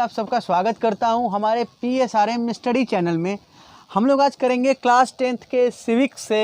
आप सबका स्वागत करता हूं हमारे PSRM स्टडी चैनल में। हम लोग आज करेंगे क्लास 10th के सिविक्स से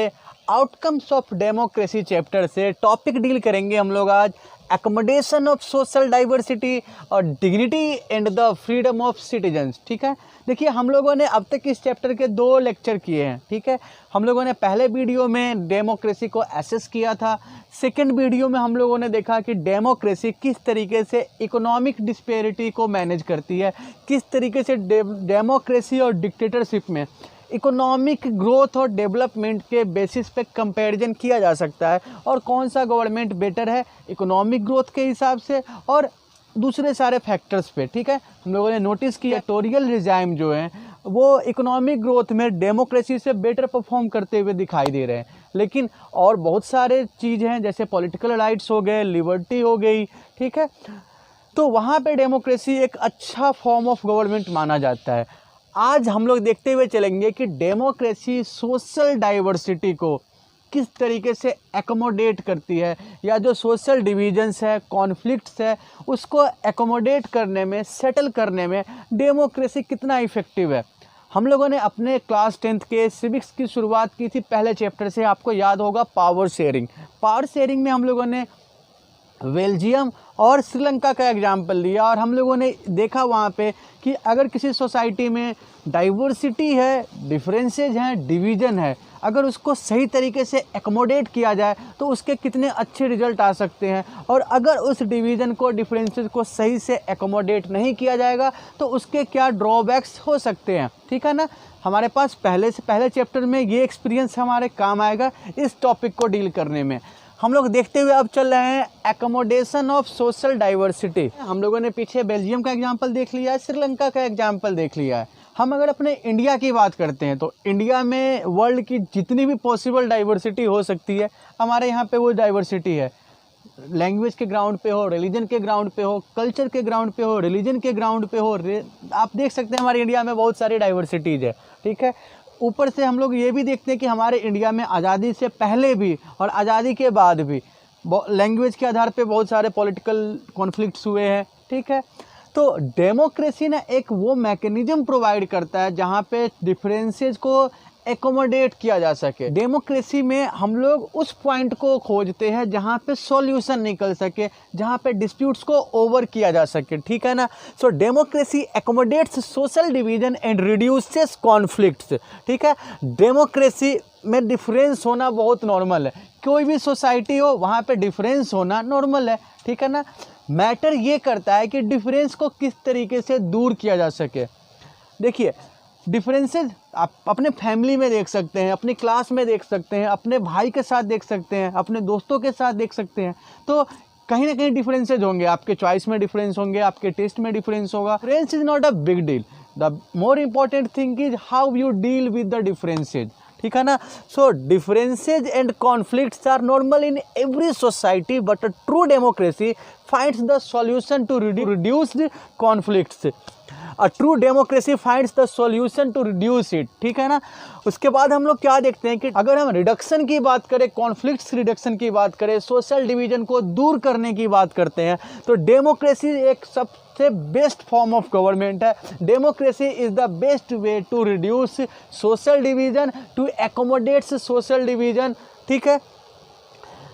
आउटकम्स ऑफ डेमोक्रेसी चैप्टर से टॉपिक डील करेंगे। हम लोग आज एकोमोडेशन ऑफ सोशल डाइवर्सिटी और dignity and the freedom of citizens. ठीक है, देखिए हम लोगों ने अब तक इस चैप्टर के 2 लेक्चर किए हैं। ठीक है, हम लोगों ने पहले वीडियो में डेमोक्रेसी को एसेस किया था। सेकंड वीडियो में हम लोगों ने देखा कि डेमोक्रेसी किस तरीके से इकोनॉमिक डिस्पेरिटी को मैनेज करती है, किस तरीके से डेमोक्रेसी और डिक्टेटरशिप में इकोनॉमिक ग्रोथ और डेवलपमेंट के बेसिस पे कंपैरिजन किया जा सकता है और कौन सा गवर्नमेंट बेटर है इकोनॉमिक ग्रोथ के हिसाब से और दूसरे सारे फैक्टर्स पे। ठीक है, हम लोगों ने नोटिस किया टोरियल रिजाइम जो है वो इकोनॉमिक ग्रोथ में डेमोक्रेसी से बेटर परफॉर्म करते हुए दिखाई दे रहे हैं, लेकिन और बहुत सारे चीज़ हैं जैसे पॉलिटिकल राइट्स हो गए, लिबर्टी हो गई। ठीक है, तो वहाँ पे डेमोक्रेसी एक अच्छा फॉर्म ऑफ गवर्नमेंट माना जाता है। आज हम लोग देखते हुए चलेंगे कि डेमोक्रेसी सोशल डाइवर्सिटी को किस तरीके से एकोमोडेट करती है, या जो सोशल डिविजन्स है, कॉन्फ्लिक्ट्स है, उसको एकोमोडेट करने में, सेटल करने में डेमोक्रेसी कितना इफ़ेक्टिव है। हम लोगों ने अपने क्लास 10th के सिविक्स की शुरुआत की थी पहले चैप्टर से, आपको याद होगा पावर शेयरिंग। पावर शेयरिंग में हम लोगों ने बेल्जियम और श्रीलंका का एग्जाम्पल लिया और हम लोगों ने देखा वहाँ पे कि अगर किसी सोसाइटी में डाइवर्सिटी है, डिफरेंसेज हैं, डिवीज़न है, अगर उसको सही तरीके से एकोमोडेट किया जाए तो उसके कितने अच्छे रिजल्ट आ सकते हैं, और अगर उस डिवीज़न को, डिफरेंसेस को सही से एकोमोडेट नहीं किया जाएगा तो उसके क्या ड्रॉबैक्स हो सकते हैं। ठीक है ना, हमारे पास पहले चैप्टर में ये एक्सपीरियंस हमारे काम आएगा इस टॉपिक को डील करने में। हम लोग देखते हुए अब चल रहे हैं एकोमोडेशन ऑफ सोशल डाइवर्सिटी। हम लोगों ने पीछे बेल्जियम का एग्जाम्पल देख लिया है, श्रीलंका का एग्जाम्पल देख लिया है। हम अगर अपने इंडिया की बात करते हैं तो इंडिया में वर्ल्ड की जितनी भी पॉसिबल डाइवर्सिटी हो सकती है हमारे यहाँ पे वो डाइवर्सिटी है। लैंग्वेज के ग्राउंड पे हो, रिलीजन के ग्राउंड पे हो, कल्चर के ग्राउंड पे हो, रिलीजन के ग्राउंड पे हो, आप देख सकते हैं हमारे इंडिया में बहुत सारी डाइवर्सिटीज़ है। ठीक है, ऊपर से हम लोग ये भी देखते हैं कि हमारे इंडिया में आज़ादी से पहले भी और आज़ादी के बाद भी लैंग्वेज के आधार पे बहुत सारे पॉलिटिकल कॉन्फ्लिक्ट्स हुए हैं। ठीक है, तो डेमोक्रेसी ना एक वो मैकेनिज्म प्रोवाइड करता है जहाँ पे डिफरेंसेस को एकोमोडेट किया जा सके। डेमोक्रेसी में हम लोग उस पॉइंट को खोजते हैं जहाँ पे सॉल्यूशन निकल सके, जहाँ पे डिस्प्यूट्स को ओवर किया जा सके। ठीक है ना, so democracy accommodates social division and reduces conflicts. ठीक है, डेमोक्रेसी में डिफरेंस होना बहुत नॉर्मल है, कोई भी सोसाइटी हो वहाँ पे डिफरेंस होना नॉर्मल है। ठीक है ना, मैटर ये करता है कि डिफरेंस को किस तरीके से दूर किया जा सके। देखिए डिफरेंसेस आप अपने फैमिली में देख सकते हैं, अपनी क्लास में देख सकते हैं, अपने भाई के साथ देख सकते हैं, अपने दोस्तों के साथ देख सकते हैं, तो कहीं ना कहीं डिफरेंसेज होंगे। आपके चॉइस में डिफरेंस होंगे, आपके टेस्ट में डिफरेंस होगा। Difference is not a big deal, the more important thing is how you deal with the differences. ठीक है ना, so differences and conflicts are normal in every society but a true democracy finds the solution to reduce the conflicts. A true democracy finds the solution to reduce it. ठीक है ना, उसके बाद हम लोग क्या देखते हैं कि अगर हम रिडक्शन की बात करें, कॉन्फ्लिक्ट्स रिडक्शन की बात करें, सोशल डिवीजन को दूर करने की बात करते हैं, तो डेमोक्रेसी एक सबसे बेस्ट फॉर्म ऑफ गवर्नमेंट है। Democracy is the best way to reduce social division, to accommodate social division. ठीक है,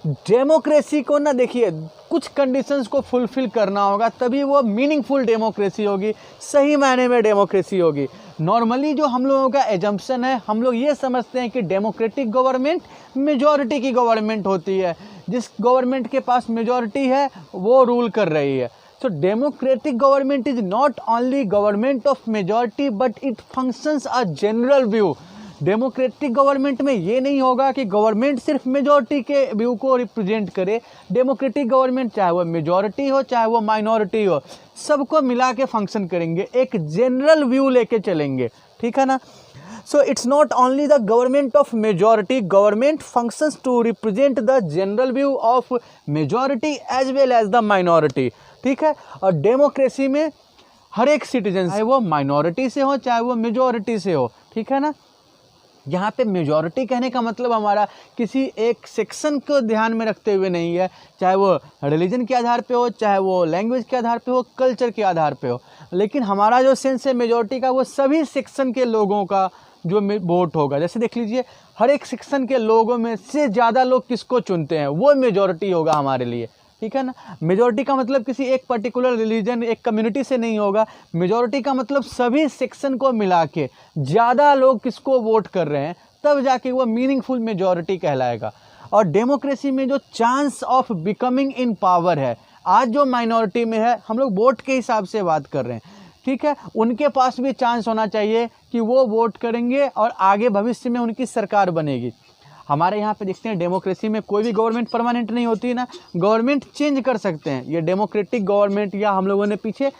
डेमोक्रेसी को ना देखिए कुछ कंडीशंस को फुलफिल करना होगा तभी वो मीनिंगफुल डेमोक्रेसी होगी, सही मायने में डेमोक्रेसी होगी। नॉर्मली जो हम लोगों का एजम्पशन है, हम लोग ये समझते हैं कि डेमोक्रेटिक गवर्नमेंट मेजॉरिटी की गवर्नमेंट होती है, जिस गवर्नमेंट के पास मेजॉरिटी है वो रूल कर रही है। So democratic government is not only government of majority but it functions a general view. Democratic government में ये नहीं होगा कि गवर्नमेंट सिर्फ मेजॉरिटी के व्यू को रिप्रेजेंट करे। डेमोक्रेटिक गवर्नमेंट चाहे वो मेजॉरिटी हो चाहे वो माइनॉरिटी हो, सबको मिला के फंक्शन करेंगे, एक जनरल व्यू लेके चलेंगे। ठीक है ना, so it's not only the government of majority, government functions to represent the general view of majority as well as the minority. ठीक है, और डेमोक्रेसी में हर एक सिटीजन, चाहे वो माइनॉरिटी से हो चाहे वो मेजॉरिटी से हो, ठीक है ना, यहाँ पे मेजॉरिटी कहने का मतलब हमारा किसी एक सेक्शन को ध्यान में रखते हुए नहीं है, चाहे वो रिलीजन के आधार पे हो, चाहे वो लैंग्वेज के आधार पे हो, कल्चर के आधार पे हो, लेकिन हमारा जो सेंस है मेजॉरिटी का वो सभी सेक्शन के लोगों का जो वोट होगा। जैसे देख लीजिए, हर एक सेक्शन के लोगों में से ज़्यादा लोग किसको चुनते हैं, वो मेजॉरिटी होगा हमारे लिए, ठीक है ना। मेजॉरिटी का मतलब किसी एक पर्टिकुलर रिलीजन, एक कम्युनिटी से नहीं होगा। मेजॉरिटी का मतलब सभी सेक्शन को मिला के ज़्यादा लोग किसको वोट कर रहे हैं, तब जाके वो मीनिंगफुल मेजॉरिटी कहलाएगा। और डेमोक्रेसी में जो chance of becoming in power है, आज जो माइनॉरिटी में है, हम लोग वोट के हिसाब से बात कर रहे हैं, ठीक है, उनके पास भी चांस होना चाहिए कि वो वोट करेंगे और आगे भविष्य में उनकी सरकार बनेगी। हमारे यहाँ पे देखते हैं डेमोक्रेसी में कोई भी गवर्नमेंट परमानेंट नहीं होती है ना, गवर्नमेंट चेंज कर सकते हैं। ये डेमोक्रेटिक गवर्नमेंट, या हम लोगों ने पीछे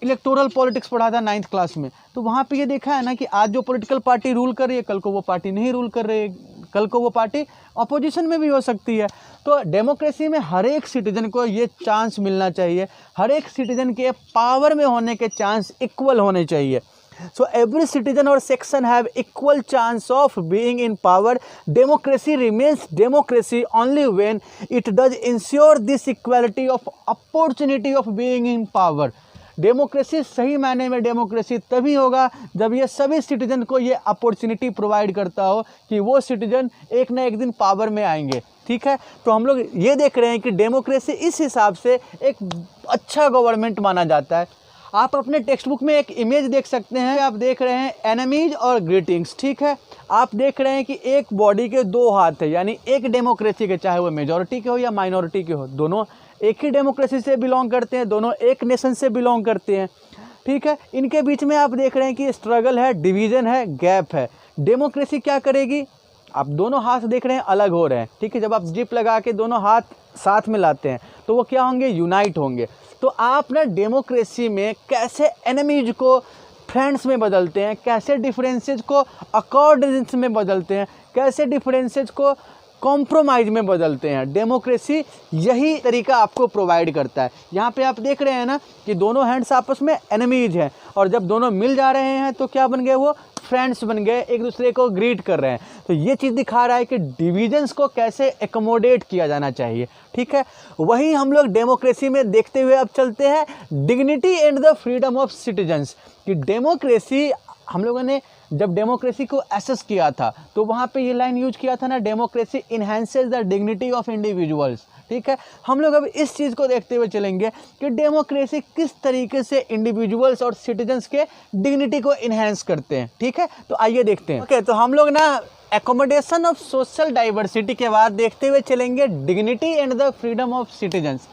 इलेक्टोरल पॉलिटिक्स पढ़ा था 9th क्लास में, तो वहाँ पे ये देखा है ना कि आज जो पॉलिटिकल पार्टी रूल कर रही है, कल को वो पार्टी नहीं रूल कर रही है, कल को वो पार्टी अपोजिशन में भी हो सकती है। तो डेमोक्रेसी में हर एक सिटीजन को ये चांस मिलना चाहिए, हर एक सिटीजन के पावर में होने के चांस इक्वल होने चाहिए। So every citizen or section have equal chance of being in power. Democracy remains democracy only when it does ensure this equality of opportunity of being in power. Democracy सही मायने में democracy तभी होगा जब ये सभी सिटीजन को ये अपॉर्चुनिटी प्रोवाइड करता हो कि वो सिटीजन एक ना एक दिन पावर में आएंगे, ठीक है। तो हम लोग ये देख रहे हैं कि डेमोक्रेसी इस हिसाब से एक अच्छा गवर्नमेंट माना जाता है। आप अपने टेक्स्ट बुक में एक इमेज देख सकते हैं, आप देख रहे हैं एनिमीज और ग्रीटिंग्स, ठीक है। आप देख रहे हैं कि एक बॉडी के दो हाथ है, यानी एक डेमोक्रेसी के, चाहे वो मेजॉरिटी के हो या माइनॉरिटी के हो, दोनों एक ही डेमोक्रेसी से बिलोंग करते हैं, दोनों एक नेशन से बिलोंग करते हैं, ठीक है। इनके बीच में आप देख रहे हैं कि स्ट्रगल है, डिवीज़न है, गैप है। डेमोक्रेसी क्या करेगी, आप दोनों हाथ देख रहे हैं अलग हो रहे हैं, ठीक है। जब आप जिप लगा के दोनों हाथ साथ में लाते हैं तो वो क्या होंगे, यूनाइट होंगे। तो आप ना डेमोक्रेसी में कैसे एनिमीज को फ्रेंड्स में बदलते हैं, कैसे डिफरेंसेस को अकॉर्डेंस में बदलते हैं, कैसे डिफरेंसेस को कॉम्प्रोमाइज़ में बदलते हैं, डेमोक्रेसी यही तरीका आपको प्रोवाइड करता है। यहाँ पे आप देख रहे हैं ना कि दोनों हैंड्स आपस में एनिमीज हैं, और जब दोनों मिल जा रहे हैं तो क्या बन गए, वो फ्रेंड्स बन गए, एक दूसरे को ग्रीट कर रहे हैं। तो ये चीज़ दिखा रहा है कि डिविजन्स को कैसे एकोमोडेट किया जाना चाहिए, ठीक है। वही हम लोग डेमोक्रेसी में देखते हुए अब चलते हैं dignity and the freedom of citizens, कि डेमोक्रेसी, हम लोगों ने जब डेमोक्रेसी को एसेस किया था तो वहाँ पे ये लाइन यूज किया था ना, democracy enhances the dignity of individuals, ठीक है। हम लोग अब इस चीज़ को देखते हुए चलेंगे कि डेमोक्रेसी किस तरीके से इंडिविजुअल्स और सिटीजन्स के डिग्निटी को इन्हेंस करते हैं, ठीक है। तो आइए देखते हैं। ओके, तो हम लोग ना एकोमोडेशन ऑफ सोशल डाइवर्सिटी के बाद देखते हुए चलेंगे dignity and the freedom of citizens.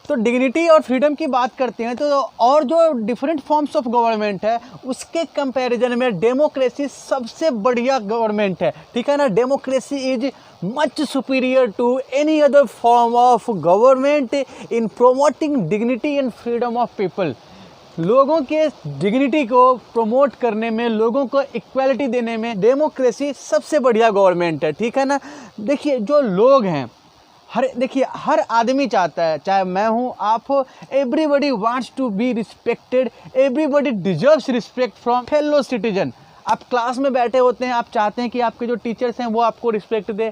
तो डिग्निटी और फ्रीडम की बात करते हैं तो और जो डिफरेंट फॉर्म्स ऑफ गवर्नमेंट है उसके कंपैरिजन में डेमोक्रेसी सबसे बढ़िया गवर्नमेंट है, ठीक है ना। Democracy is much superior to any other form of government in promoting dignity and freedom of people. लोगों के डिग्निटी को प्रमोट करने में, लोगों को इक्वालिटी देने में डेमोक्रेसी सबसे बढ़िया गवर्नमेंट है, ठीक है ना। देखिए, जो लोग हैं, हर आदमी चाहता है, चाहे मैं हूँ, आप हो, everybody wants to be respected, everybody deserves respect from fellow citizen. आप क्लास में बैठे होते हैं, आप चाहते हैं कि आपके जो टीचर्स हैं वो आपको रिस्पेक्ट दे,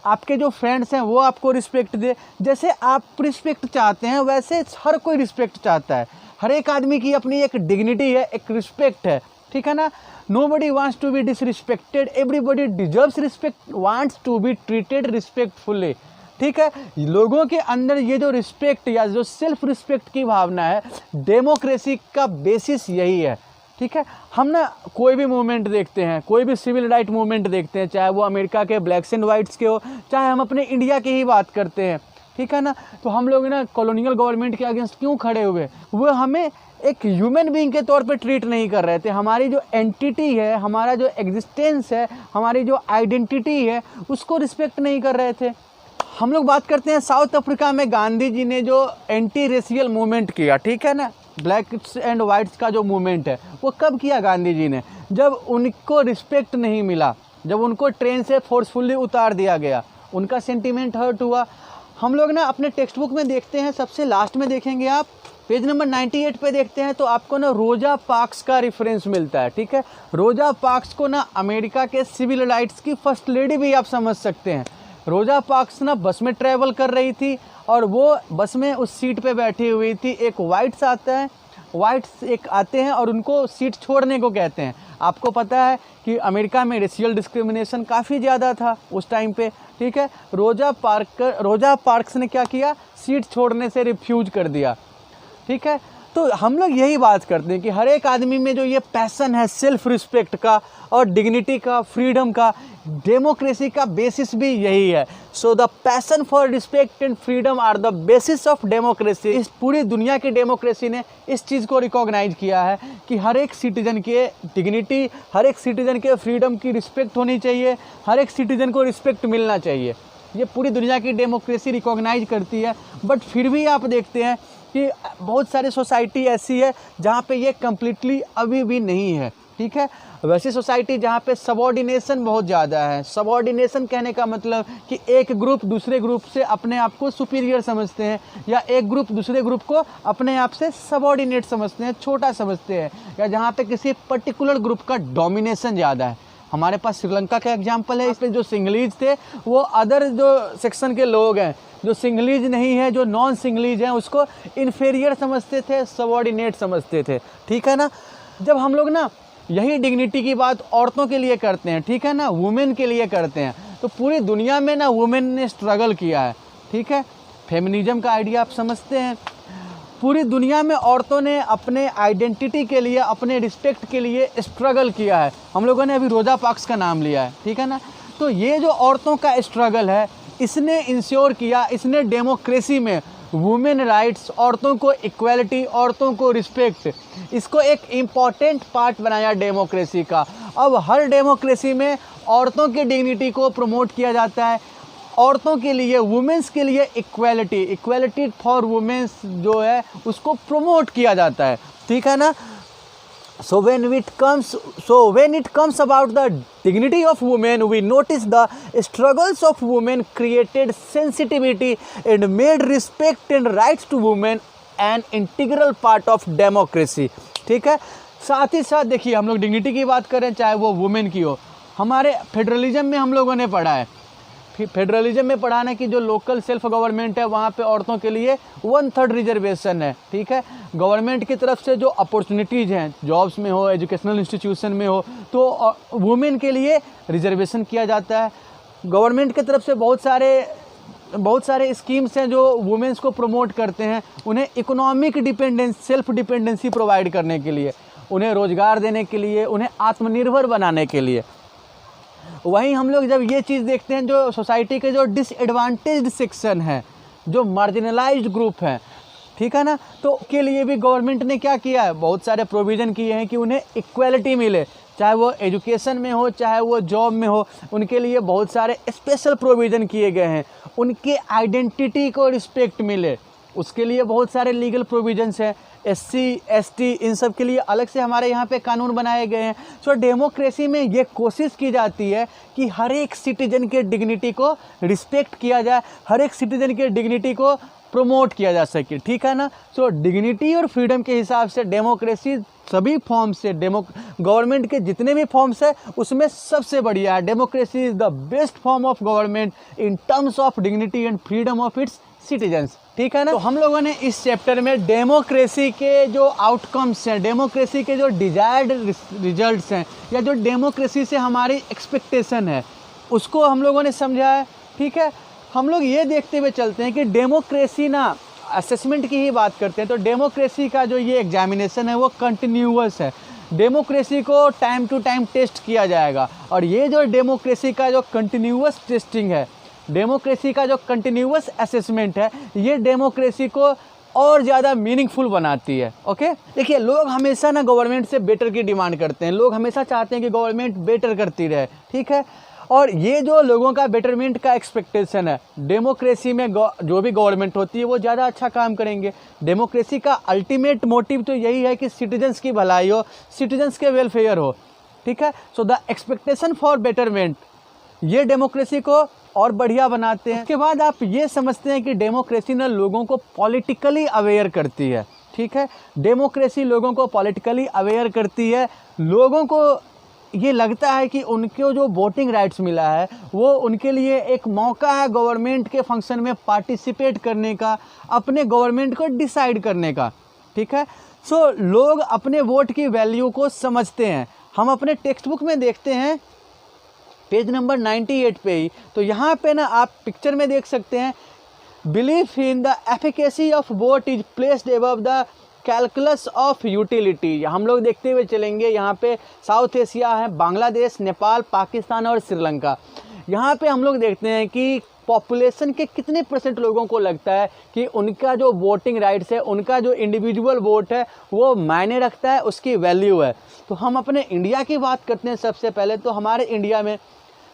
आपके जो फ्रेंड्स हैं वो आपको रिस्पेक्ट दे। जैसे आप रिस्पेक्ट चाहते हैं वैसे हर कोई रिस्पेक्ट चाहता है। हर एक आदमी की अपनी एक डिग्निटी है, एक रिस्पेक्ट है, ठीक है ना। Nobody wants to be disrespected, everybody deserves respect, wants to be treated respectfully, ठीक है। लोगों के अंदर ये जो रिस्पेक्ट या जो सेल्फ रिस्पेक्ट की भावना है, डेमोक्रेसी का बेसिस यही है, ठीक है। हम ना कोई भी मूवमेंट देखते हैं, कोई भी सिविल राइट मूवमेंट देखते हैं, चाहे वो अमेरिका के ब्लैक्स एंड वाइट्स के हो, चाहे हम अपने इंडिया की ही बात करते हैं, ठीक है ना। तो हम लोग ना कॉलोनियल गवर्नमेंट के अगेंस्ट क्यों खड़े हुए, वो हमें एक ह्यूमन बीइंग के तौर पे ट्रीट नहीं कर रहे थे। हमारी जो एंटिटी है, हमारा जो एग्जिस्टेंस है, हमारी जो आइडेंटिटी है, उसको रिस्पेक्ट नहीं कर रहे थे। हम लोग बात करते हैं साउथ अफ्रीका में गांधी जी ने जो एंटी रेशियल मूवमेंट किया, ठीक है ना, ब्लैक्स एंड वाइट्स का जो मूवमेंट है वो कब किया गांधी जी ने, जब उनको रिस्पेक्ट नहीं मिला, जब उनको ट्रेन से फोर्सफुली उतार दिया गया, उनका सेंटीमेंट हर्ट हुआ। हम लोग ना अपने टेक्स्ट बुक में देखते हैं, सबसे लास्ट में देखेंगे आप पेज नंबर 98 पे देखते हैं तो आपको ना रोजा पार्क्स का रेफरेंस मिलता है। ठीक है, रोजा पार्क्स को ना अमेरिका के सिविल राइट्स की फर्स्ट लेडी भी आप समझ सकते हैं। रोजा पार्क्स ना बस में ट्रैवल कर रही थी और वो बस में उस सीट पे बैठी हुई थी। एक वाइट्स एक आते हैं और उनको सीट छोड़ने को कहते हैं। आपको पता है कि अमेरिका में रेशियल डिस्क्रिमिनेशन काफ़ी ज़्यादा था उस टाइम पे। ठीक है, रोजा पार्क्स ने क्या किया, सीट छोड़ने से रिफ्यूज कर दिया। ठीक है, तो हम लोग यही बात करते हैं कि हर एक आदमी में जो ये पैसन है सेल्फ रिस्पेक्ट का और डिग्निटी का, फ्रीडम का, डेमोक्रेसी का बेसिस भी यही है। So the passion for respect and freedom are the basis of democracy. इस पूरी दुनिया की डेमोक्रेसी ने इस चीज़ को रिकॉग्नाइज किया है कि हर एक सिटीजन के डिग्निटी, हर एक सिटीजन के फ्रीडम की रिस्पेक्ट होनी चाहिए, हर एक सिटीजन को रिस्पेक्ट मिलना चाहिए। ये पूरी दुनिया की डेमोक्रेसी रिकॉग्नाइज करती है। बट फिर भी आप देखते हैं कि बहुत सारी सोसाइटी ऐसी है जहाँ पे ये कम्प्लीटली अभी भी नहीं है। ठीक है, वैसी सोसाइटी जहाँ पे सबऑर्डिनेशन बहुत ज़्यादा है। सबऑर्डिनेशन कहने का मतलब कि एक ग्रुप दूसरे ग्रुप से अपने आप को सुपीरियर समझते हैं, या एक ग्रुप दूसरे ग्रुप को अपने आप से सबऑर्डिनेट समझते हैं, छोटा समझते हैं, या जहाँ पे किसी पर्टिकुलर ग्रुप का डोमिनेशन ज़्यादा है। हमारे पास श्रीलंका का एग्जाम्पल है। इस पर जो सिंगलीज थे वो अदर जो सेक्शन के लोग हैं, जो सिंगलीज नहीं है, जो नॉन सिंगलीज हैं, उसको इन्फीरियर समझते थे, सबऑर्डिनेट समझते थे। ठीक है ना, जब हम लोग ना यही डिग्निटी की बात औरतों के लिए करते हैं, ठीक है ना, वुमेन के लिए करते हैं, तो पूरी दुनिया में ना वुमेन ने स्ट्रगल किया है। ठीक है, फेमिनिज्म का आइडिया आप समझते हैं। पूरी दुनिया में औरतों ने अपने आइडेंटिटी के लिए, अपने रिस्पेक्ट के लिए स्ट्रगल किया है। हम लोगों ने अभी रोजा पार्क्स का नाम लिया है। ठीक है ना, तो ये जो औरतों का स्ट्रगल है, इसने इंश्योर किया, इसने डेमोक्रेसी में वुमेन राइट्स, औरतों को इक्वालिटी, औरतों को रिस्पेक्ट, इसको एक इम्पॉर्टेंट पार्ट बनाया डेमोक्रेसी का। अब हर डेमोक्रेसी में औरतों की डिग्निटी को प्रमोट किया जाता है। औरतों के लिए, वुमेन्स के लिए इक्वालिटी फॉर वुमेन्स जो है उसको प्रमोट किया जाता है। ठीक है ना, so when it comes about the dignity of women, we notice the struggles of women created sensitivity and made respect and rights to women an integral part of democracy। ठीक है, साथ ही साथ देखिए, हम लोग डिग्निटी की बात करें, चाहे वो वुमेन की हो, हमारे फेडरलिज्म में हम लोगों ने पढ़ा है। फेडरलिज्म में पढ़ाने की जो लोकल सेल्फ गवर्नमेंट है, वहाँ पे औरतों के लिए 1/3 रिजर्वेशन है। ठीक है, गवर्नमेंट की तरफ से जो अपॉर्चुनिटीज़ हैं, जॉब्स में हो, एजुकेशनल इंस्टीट्यूशन में हो, तो वुमेन के लिए रिजर्वेशन किया जाता है। गवर्नमेंट की तरफ से बहुत सारे स्कीम्स हैं जो वुमेन्स को प्रमोट करते हैं, उन्हें economic dependence, self dependency provide करने के लिए, उन्हें रोज़गार देने के लिए, उन्हें आत्मनिर्भर बनाने के लिए। वहीं हम लोग जब ये चीज़ देखते हैं, जो सोसाइटी के जो डिसएडवांटेज्ड सेक्शन है, जो मार्जिनलाइज्ड ग्रुप हैं, ठीक है ना, तो के लिए भी गवर्नमेंट ने क्या किया है, बहुत सारे प्रोविज़न किए हैं कि उन्हें इक्वालिटी मिले, चाहे वो एजुकेशन में हो, चाहे वो जॉब में हो, उनके लिए बहुत सारे स्पेशल प्रोविज़न किए गए हैं। उनके आइडेंटिटी को रिस्पेक्ट मिले, उसके लिए बहुत सारे लीगल प्रोविजंस हैं। SC ST इन सब के लिए अलग से हमारे यहाँ पे कानून बनाए गए हैं। सो डेमोक्रेसी में ये कोशिश की जाती है कि हर एक सिटीजन के डिग्निटी को रिस्पेक्ट किया जाए, हर एक सिटीजन के डिग्निटी को प्रमोट किया जा सके। ठीक है ना, सो डिग्निटी और फ्रीडम के हिसाब से डेमोक्रेसी सभी फॉर्म से, गवर्नमेंट के जितने भी फॉर्म्स है उसमें सबसे बढ़िया है। Democracy is the best form of government in terms of dignity and freedom of its citizens. ठीक है ना, तो हम लोगों ने इस चैप्टर में डेमोक्रेसी के जो आउटकम्स हैं, डेमोक्रेसी के जो डिजायर्ड रिजल्ट्स हैं, या जो डेमोक्रेसी से हमारी एक्सपेक्टेशन है, उसको हम लोगों ने समझा है। ठीक है, हम लोग ये देखते हुए चलते हैं कि डेमोक्रेसी ना, असेसमेंट की ही बात करते हैं तो डेमोक्रेसी का जो ये एग्जामिनेशन है वो कंटिन्यूअस है। डेमोक्रेसी को टाइम टू टाइम टेस्ट किया जाएगा, और ये जो डेमोक्रेसी का जो कंटिन्यूअस टेस्टिंग है, डेमोक्रेसी का जो कंटिन्यूअस असेसमेंट है, ये डेमोक्रेसी को और ज़्यादा मीनिंगफुल बनाती है। ओके, देखिए, लोग हमेशा ना गवर्नमेंट से बेटर की डिमांड करते हैं, लोग हमेशा चाहते हैं कि गवर्नमेंट बेटर करती रहे। ठीक है, और ये जो लोगों का बेटरमेंट का एक्सपेक्टेशन है, डेमोक्रेसी में जो भी गवर्नमेंट होती है वो ज़्यादा अच्छा काम करेंगे। डेमोक्रेसी का अल्टीमेट मोटिव तो यही है कि सिटीजन्स की भलाई हो, सिटीजन्स के वेलफेयर हो। ठीक है, so the expectation for betterment, ये डेमोक्रेसी को और बढ़िया बनाते हैं। उसके बाद आप ये समझते हैं कि डेमोक्रेसी ना लोगों को पॉलिटिकली अवेयर करती है। ठीक ठीक है। डेमोक्रेसी लोगों को पॉलिटिकली अवेयर करती है, लोगों को ये लगता है कि उनको जो वोटिंग राइट्स मिला है वो उनके लिए एक मौका है गवर्नमेंट के फंक्शन में पार्टिसिपेट करने का, अपने गवर्नमेंट को डिसाइड करने का, ठीक है। सो लोग अपने वोट की वैल्यू को समझते हैं। हम अपने टेक्स्ट बुक में देखते हैं पेज नंबर 98 पे ही, तो यहाँ पे ना आप पिक्चर में देख सकते हैं, belief in the efficacy of vote is placed above the calculus of utility. हम लोग देखते हुए चलेंगे, यहाँ पे साउथ एशिया है, बांग्लादेश, नेपाल, पाकिस्तान और श्रीलंका। यहाँ पे हम लोग देखते हैं कि पॉपुलेशन के कितने % लोगों को लगता है कि उनका जो वोटिंग राइट्स है, उनका जो इंडिविजुअल वोट है वो मायने रखता है, उसकी वैल्यू है। तो हम अपने इंडिया की बात करते हैं सबसे पहले, तो हमारे इंडिया में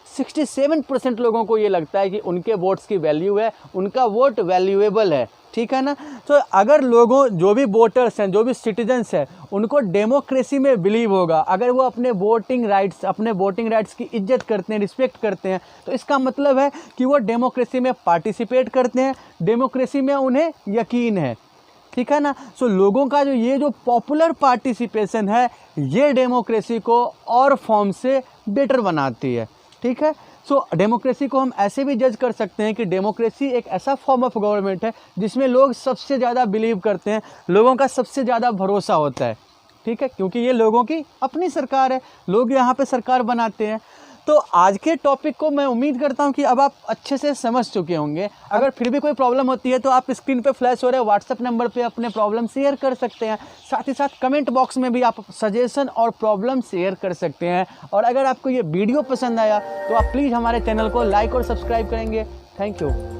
67% लोगों को ये लगता है कि उनके वोट्स की वैल्यू है, उनका वोट वैल्यूएबल है, ठीक है ना। तो अगर लोगों, जो भी वोटर्स हैं, जो भी सिटीजन्स हैं, उनको डेमोक्रेसी में बिलीव होगा, अगर वो अपने वोटिंग राइट्स की इज्जत करते हैं, रिस्पेक्ट करते हैं, तो इसका मतलब है कि वो डेमोक्रेसी में पार्टिसिपेट करते हैं, डेमोक्रेसी में उन्हें यकीन है, ठीक है ना। सो लोगों का जो पॉपुलर पार्टिसिपेशन है, ये डेमोक्रेसी को और फॉर्म से बेटर बनाती है, ठीक है। सो डेमोक्रेसी को हम ऐसे भी जज कर सकते हैं कि डेमोक्रेसी एक ऐसा फॉर्म ऑफ गवर्नमेंट है जिसमें लोग सबसे ज़्यादा बिलीव करते हैं, लोगों का सबसे ज़्यादा भरोसा होता है, ठीक है, क्योंकि ये लोगों की अपनी सरकार है, लोग यहाँ पे सरकार बनाते हैं। तो आज के टॉपिक को मैं उम्मीद करता हूँ कि अब आप अच्छे से समझ चुके होंगे। अगर फिर भी कोई प्रॉब्लम होती है तो आप स्क्रीन पे फ्लैश हो रहे व्हाट्सएप नंबर पे अपने प्रॉब्लम शेयर कर सकते हैं। साथ ही साथ कमेंट बॉक्स में भी आप सजेशन और प्रॉब्लम शेयर कर सकते हैं। और अगर आपको ये वीडियो पसंद आया तो आप प्लीज़ हमारे चैनल को लाइक और सब्सक्राइब करेंगे। Thank you.